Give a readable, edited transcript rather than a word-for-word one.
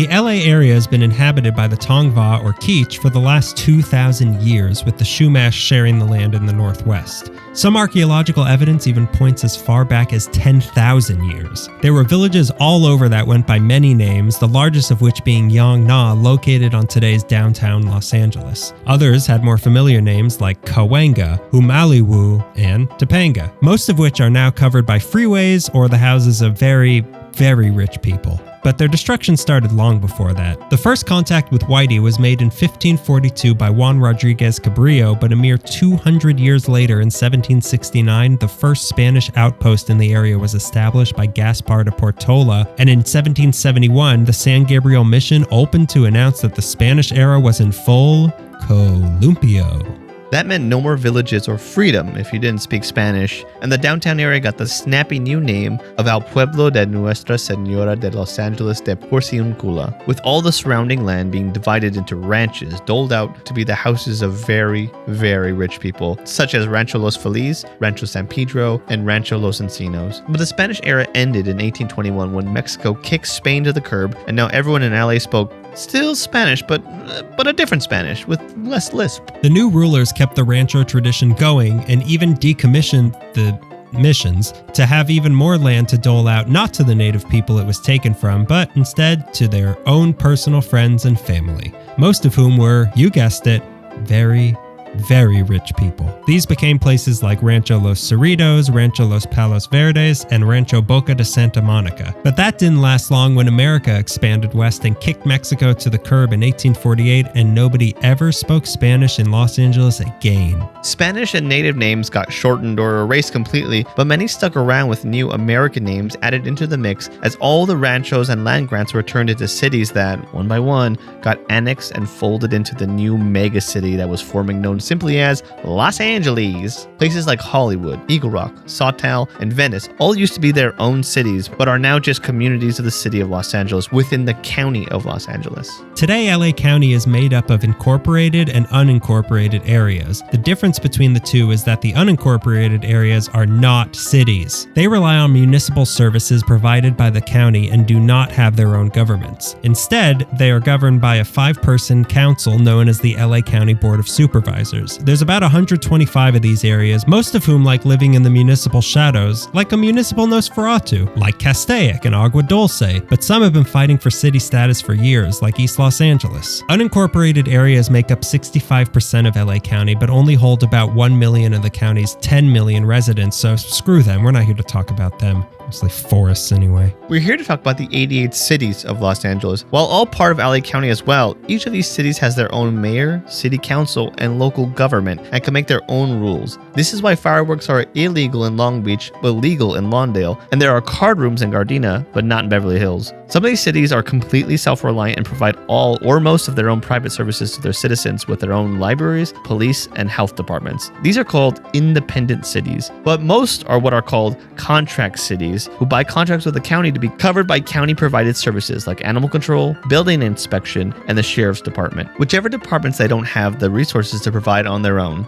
The LA area has been inhabited by the Tongva or Kizh for the last 2,000 years, with the Chumash sharing the land in the northwest. Some archaeological evidence even points as far back as 10,000 years. There were villages all over that went by many names, the largest of which being Yong Na, located on today's downtown Los Angeles. Others had more familiar names like Cahuenga, Humaliwu, and Topanga, most of which are now covered by freeways or the houses of very, very rich people. But their destruction started long before that. The first contact with Whitey was made in 1542 by Juan Rodriguez Cabrillo, but a mere 200 years later, in 1769, the first Spanish outpost in the area was established by Gaspar de Portola, and in 1771, the San Gabriel Mission opened to announce that the Spanish era was in full columpio. That meant no more villages or freedom if you didn't speak Spanish, and the downtown area got the snappy new name of El Pueblo de Nuestra Señora de Los Angeles de Porciuncula, with all the surrounding land being divided into ranches doled out to be the houses of very, very rich people, such as Rancho Los Feliz, Rancho San Pedro, and Rancho Los Encinos. But the Spanish era ended in 1821 when Mexico kicked Spain to the curb, and now everyone in LA spoke still Spanish, but a different Spanish with less lisp. The new rulers kept the rancho tradition going and even decommissioned the missions to have even more land to dole out, not to the native people it was taken from, but instead to their own personal friends and family, most of whom were, you guessed it, very, very rich people. These became places like Rancho Los Cerritos, Rancho Los Palos Verdes, and Rancho Boca de Santa Monica. But that didn't last long when America expanded west and kicked Mexico to the curb in 1848, and nobody ever spoke Spanish in Los Angeles again. Spanish and native names got shortened or erased completely, but many stuck around with new American names added into the mix as all the ranchos and land grants were turned into cities that, one by one, got annexed and folded into the new mega city that was forming, known simply as Los Angeles. Places like Hollywood, Eagle Rock, Sawtelle, and Venice all used to be their own cities, but are now just communities of the city of Los Angeles within the county of Los Angeles. Today, LA County is made up of incorporated and unincorporated areas. The difference between the two is that the unincorporated areas are not cities. They rely on municipal services provided by the county and do not have their own governments. Instead, they are governed by a 5-person council known as the LA County Board of Supervisors. There's about 125 of these areas, most of whom like living in the municipal shadows, like a municipal Nosferatu, like Castaic and Agua Dulce, but some have been fighting for city status for years, like East Los Angeles. Unincorporated areas make up 65% of LA County, but only hold about 1 million of the county's 10 million residents, so screw them, we're not here to talk about them. Mostly forests anyway. We're here to talk about the 88 cities of Los Angeles. While all part of LA County as well, each of these cities has their own mayor, city council, and local government and can make their own rules. This is why fireworks are illegal in Long Beach, but legal in Lawndale, and there are card rooms in Gardena, but not in Beverly Hills. Some of these cities are completely self-reliant and provide all or most of their own private services to their citizens with their own libraries, police, and health departments. These are called independent cities, but most are what are called contract cities, who buy contracts with the county to be covered by county-provided services like animal control, building inspection, and the sheriff's department, whichever departments they don't have the resources to provide on their own.